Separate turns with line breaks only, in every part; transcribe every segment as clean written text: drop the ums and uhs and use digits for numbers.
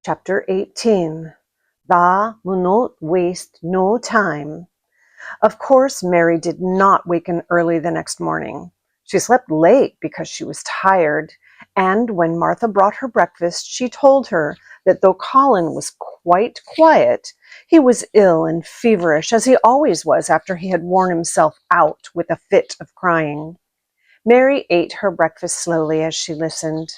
Chapter 18. Thou will not waste no time. Of course, Mary did not waken early the next morning. She slept late because she was tired, and when Martha brought her breakfast, she told her that though Colin was quite quiet, he was ill and feverish, as he always was after he had worn himself out with a fit of crying. Mary ate her breakfast slowly as she listened.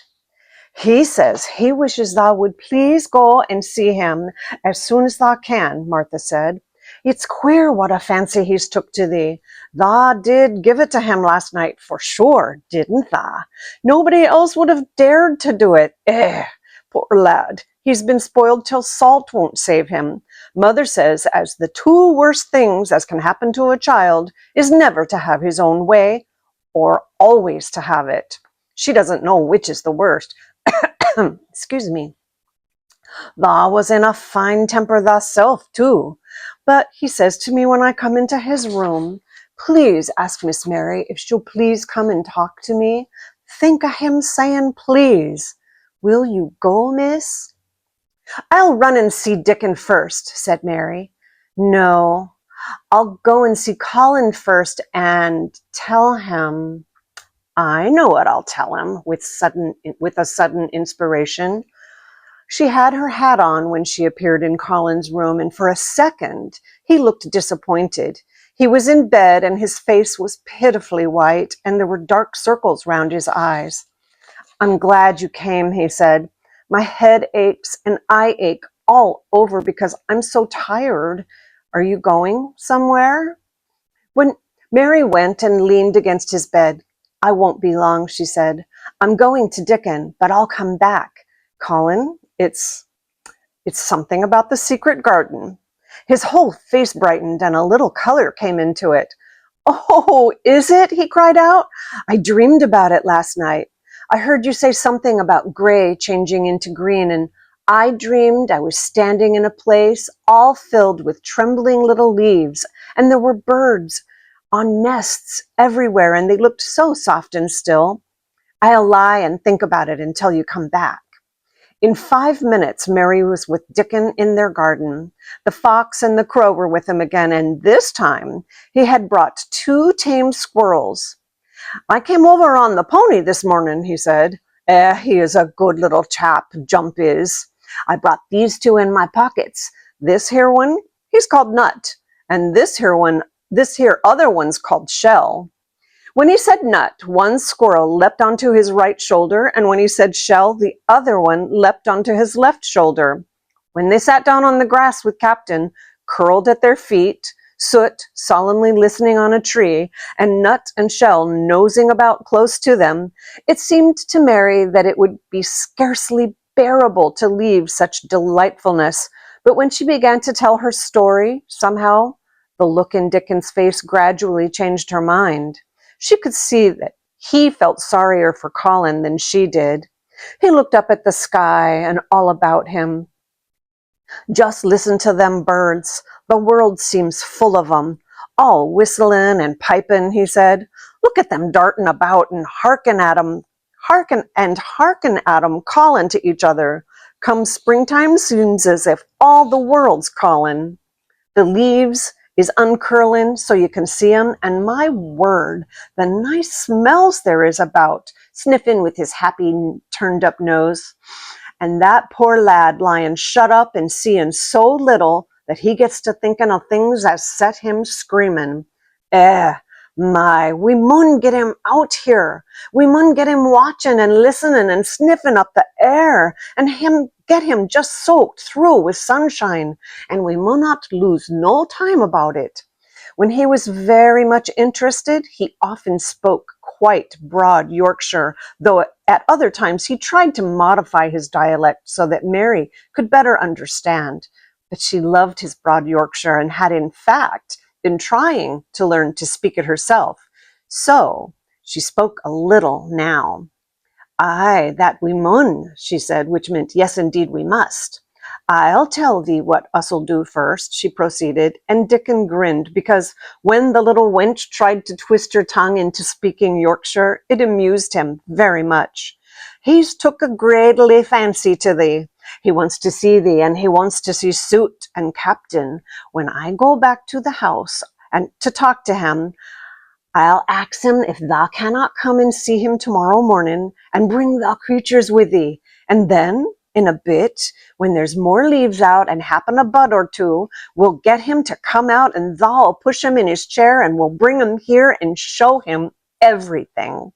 He says he wishes thou would please go and see him as soon as thou can, Martha said. It's queer what a fancy he's took to thee. Thou did give it to him last night for sure, didn't thou? Nobody else would have dared to do it. Poor lad. He's been spoiled till salt won't save him. Mother says as the two worst things as can happen to a child is never to have his own way or always to have it. She doesn't know which is the worst. Excuse me. Thou was in a fine temper thyself, too. But he says to me when I come into his room, please ask Miss Mary if she'll please come and talk to me. Think of him saying please. Will you go, miss? I'll run and see Dickon first, said Mary. No, I'll go and see Colin first and tell him. I know what I'll tell him, with a sudden inspiration. She had her hat on when she appeared in Colin's room, and for a second he looked disappointed. He was in bed, and his face was pitifully white, and there were dark circles round his eyes. I'm glad you came, he said. My head aches, and I ache all over because I'm so tired. Are you going somewhere? When Mary went and leaned against his bed. I won't be long, she said. I'm going to Dickon, but I'll come back. Colin, it's something about the secret garden. His whole face brightened and a little color came into it. Oh, is it? He cried out. I dreamed about it last night. I heard you say something about gray changing into green, and I dreamed I was standing in a place all filled with trembling little leaves, and there were birds on nests everywhere, and they looked so soft and still. I'll lie and think about it until you come back. In 5 minutes, Mary was with Dickon in their garden. The fox and the crow were with him again, and this time he had brought 2 tame squirrels. I came over on the pony this morning, he said. He is a good little chap, Jump is. I brought these 2 in my pockets. This here one, he's called Nut, and this here other one's called Shell. When he said Nut, one squirrel leapt onto his right shoulder, and when he said Shell, the other one leapt onto his left shoulder. When they sat down on the grass with Captain, curled at their feet, Soot solemnly listening on a tree, and Nut and Shell nosing about close to them, it seemed to Mary that it would be scarcely bearable to leave such delightfulness. But when she began to tell her story, somehow the look in Dickon's face gradually changed her mind. She could see that he felt sorrier for Colin than she did. He looked up at the sky and all about him. Just listen to them birds. The world seems full of 'em, all whistling and piping, he said. Look at them darting about and hearken at 'em, calling to each other. Come springtime seems as if all the world's calling. The leaves is uncurling so you can see 'em, and my word, the nice smells there is about, sniffing with his happy turned up nose. And that poor lad lying shut up and seeing so little that he gets to thinking of things as set him screaming. We mun get him out here. We mun get him watching and listening and sniffing up the air, and get him just soaked through with sunshine, and we mun not lose no time about it. When he was very much interested, he often spoke quite broad Yorkshire, though at other times he tried to modify his dialect so that Mary could better understand. But she loved his broad Yorkshire and had in fact been trying to learn to speak it herself. So she spoke a little now. Aye, that we mun, she said, which meant yes, indeed, we must. I'll tell thee what us'll do first, she proceeded, and Dickon grinned, because when the little wench tried to twist her tongue into speaking Yorkshire, it amused him very much. He's took a greatly fancy to thee. He wants to see thee, and he wants to see Soot and Captain. When I go back to the house and to talk to him, I'll ask him if thou cannot come and see him tomorrow morning, and bring thou creatures with thee. And then, in a bit, when there's more leaves out and happen a bud or two, we'll get him to come out, and thou'll push him in his chair, and we'll bring him here and show him everything.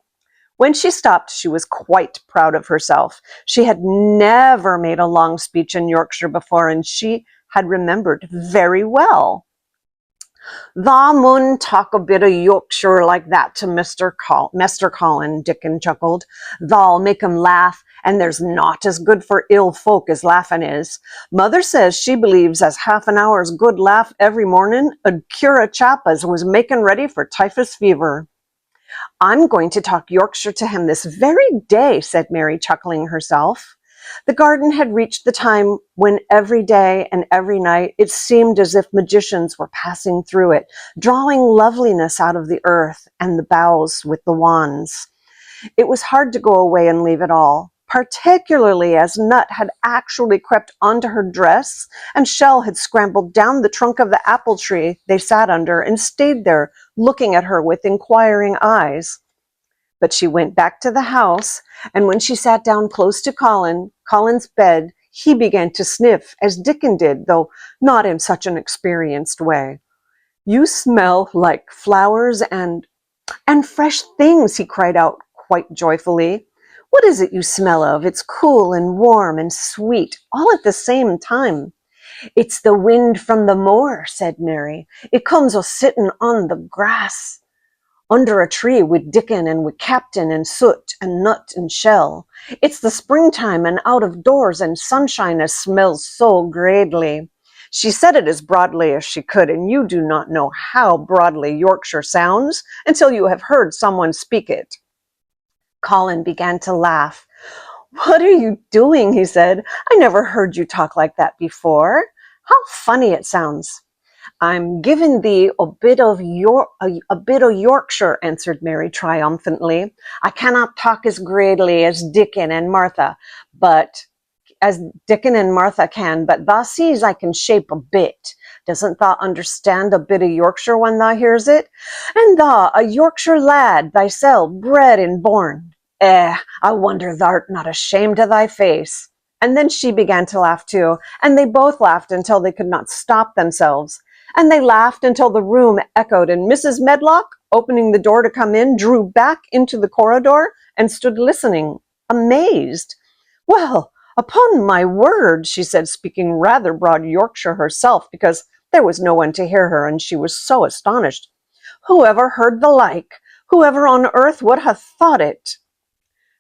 When she stopped, she was quite proud of herself. She had never made a long speech in Yorkshire before, and she had remembered very well. "Thou mun talk a bit of Yorkshire like that to Mester Colin," Dickon chuckled. "Thou'll make him laugh, and there's naught as good for ill folk as laughing is. Mother says she believes as half an hour's good laugh every morning 'ud cure a chap as was making ready for typhus fever." "I'm going to talk Yorkshire to him this very day," said Mary, chuckling herself. The garden had reached the time when every day and every night it seemed as if magicians were passing through it, drawing loveliness out of the earth and the boughs with the wands. It was hard to go away and leave it all, particularly as Nut had actually crept onto her dress, and Shell had scrambled down the trunk of the apple tree they sat under and stayed there, looking at her with inquiring eyes. But she went back to the house, and when she sat down close to Colin's bed, he began to sniff, as Dickon did, though not in such an experienced way. "You smell like flowers and fresh things," he cried out quite joyfully. "What is it you smell of? It's cool and warm and sweet, all at the same time." "It's the wind from the moor," said Mary. "It comes o' sitting on the grass under a tree with Dickon and with Captain and Soot and Nut and Shell. It's the springtime and out of doors and sunshine as smells so gradely." She said it as broadly as she could, and you do not know how broadly Yorkshire sounds until you have heard someone speak it. Colin began to laugh. "What are you doing?" he said. "I never heard you talk like that before. How funny it sounds." "I'm giving thee a bit of Yorkshire," answered Mary triumphantly. "I cannot talk as gradely as Dickon and Martha can, but thou sees I can shape a bit. Doesn't thou understand a bit of Yorkshire when thou hears it? And thou, a Yorkshire lad, thyself, bred and born. I wonder thou'rt not ashamed of thy face." And then she began to laugh too, and they both laughed until they could not stop themselves. And they laughed until the room echoed, and Mrs. Medlock, opening the door to come in, drew back into the corridor and stood listening, amazed. "Well, upon my word," she said, speaking rather broad Yorkshire herself, because there was no one to hear her, and she was so astonished. "Whoever heard the like? Whoever on earth would have thought it?"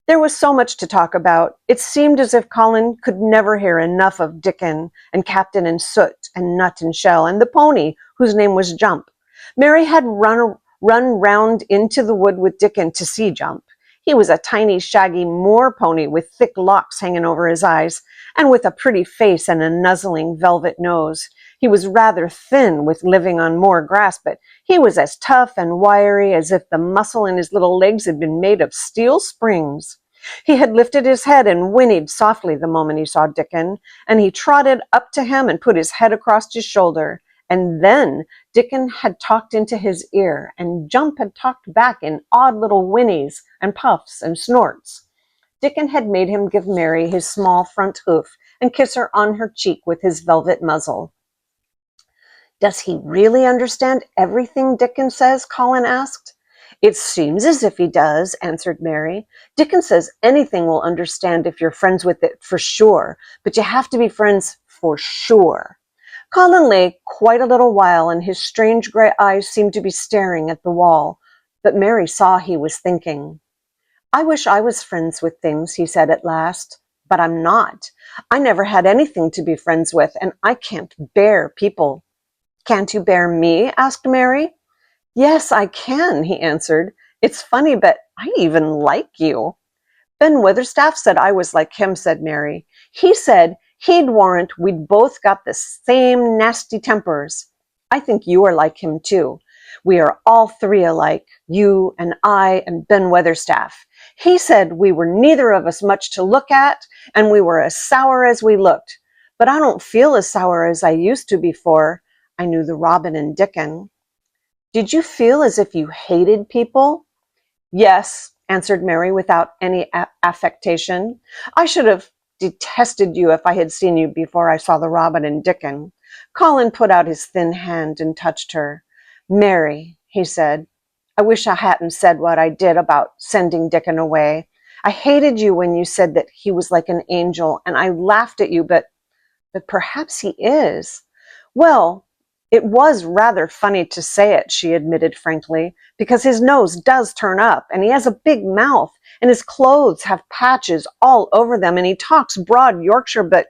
There was so much to talk about. It seemed as if Colin could never hear enough of Dickon and Captain and Soot and Nut and Shell and the pony whose name was Jump. Mary had run round into the wood with Dickon to see Jump. He was a tiny, shaggy moor pony with thick locks hanging over his eyes, and with a pretty face and a nuzzling velvet nose. He was rather thin with living on moor grass, but he was as tough and wiry as if the muscle in his little legs had been made of steel springs. He had lifted his head and whinnied softly the moment he saw Dickon, and he trotted up to him and put his head across his shoulder. And then Dickon had talked into his ear, and Jump had talked back in odd little whinnies and puffs and snorts. Dickon had made him give Mary his small front hoof and kiss her on her cheek with his velvet muzzle. "Does he really understand everything Dickon says?" Colin asked. "It seems as if he does," answered Mary. "Dickon says anything will understand if you're friends with it, for sure, but you have to be friends for sure." Colin lay quite a little while, and his strange gray eyes seemed to be staring at the wall, but Mary saw he was thinking. "I wish I was friends with things," he said at last, "but I'm not. I never had anything to be friends with, and I can't bear people." "Can't you bear me?" asked Mary. "Yes, I can," he answered. "It's funny, but I even like you." "Ben Weatherstaff said I was like him," said Mary. "He said he'd warrant we'd both got the same nasty tempers. I think you are like him too. We are all three alike, you and I and Ben Weatherstaff. He said we were neither of us much to look at, and we were as sour as we looked. But I don't feel as sour as I used to before I knew the Robin and Dickon. Did you feel as if you hated people? Yes, answered Mary without any affectation. I should have detested you if I had seen you before I saw the Robin and Dickon. Colin put out his thin hand and touched her. Mary, he said, I wish I hadn't said what I did about sending Dickon away. I hated you when you said that he was like an angel, and I laughed at you, but perhaps he is. Well, it was rather funny to say it, she admitted frankly, because his nose does turn up, and he has a big mouth, and his clothes have patches all over them, and he talks broad Yorkshire, but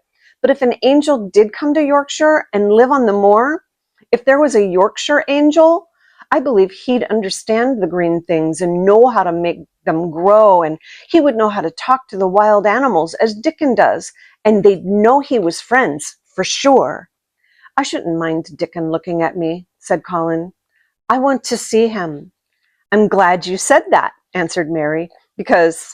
if an angel did come to Yorkshire and live on the moor, if there was a Yorkshire angel, I believe he'd understand the green things and know how to make them grow, and he would know how to talk to the wild animals as Dickon does, and they'd know he was friends, for sure. I shouldn't mind Dickon looking at me, said Colin. I want to see him. I'm glad you said that, answered Mary, because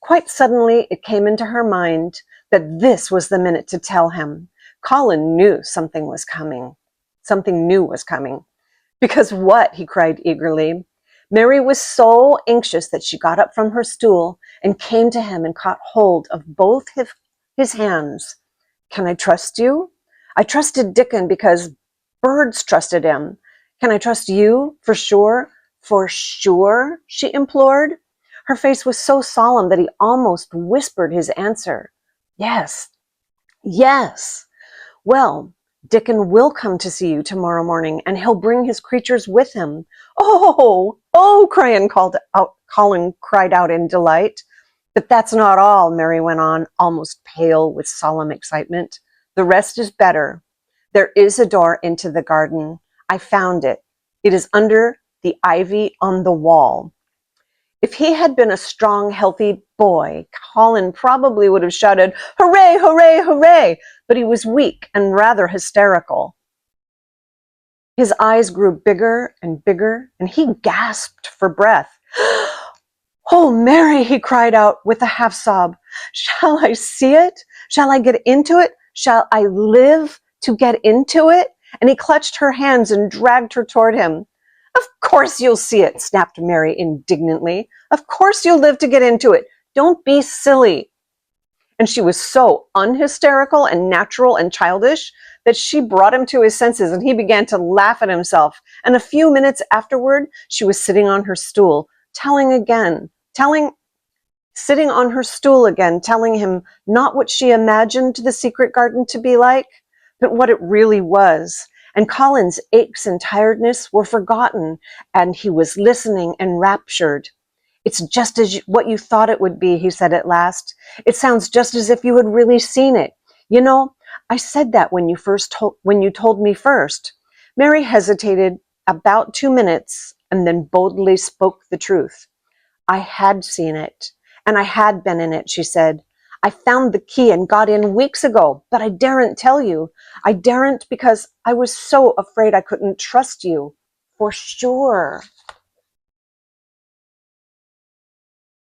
quite suddenly it came into her mind that this was the minute to tell him. Colin knew something was coming. Something new was coming. Because what? He cried eagerly. Mary was so anxious that she got up from her stool and came to him and caught hold of both his hands. Can I trust you? I trusted Dickon because birds trusted him. Can I trust you for sure? For sure, she implored. Her face was so solemn that he almost whispered his answer. Yes, yes. Well, Dickon will come to see you tomorrow morning, and he'll bring his creatures with him. Oh, oh, Colin cried out in delight. But that's not all, Mary went on, almost pale with solemn excitement. The rest is better. There is a door into the garden. I found it. It is under the ivy on the wall. If he had been a strong, healthy boy, Colin probably would have shouted, hooray, hooray, hooray, but he was weak and rather hysterical. His eyes grew bigger and bigger, and he gasped for breath. Oh, Mary, he cried out with a half sob. Shall I see it? Shall I get into it? Shall I live to get into it? And he clutched her hands and dragged her toward him. Of course you'll see it, snapped Mary indignantly. Of course you'll live to get into it. Don't be silly. And she was so unhysterical and natural and childish that she brought him to his senses, and he began to laugh at himself. And a few minutes afterward, she was sitting on her stool, sitting on her stool again, telling him not what she imagined the secret garden to be like, but what it really was. And Colin's aches and tiredness were forgotten, and he was listening enraptured. It's just as what you thought it would be, he said at last. It sounds just as if you had really seen it. You know, I said that when you told me first. Mary hesitated about 2 minutes and then boldly spoke the truth. I had seen it, and I had been in it, she said. I found the key and got in weeks ago, but I daren't tell you. I daren't because I was so afraid I couldn't trust you. For sure.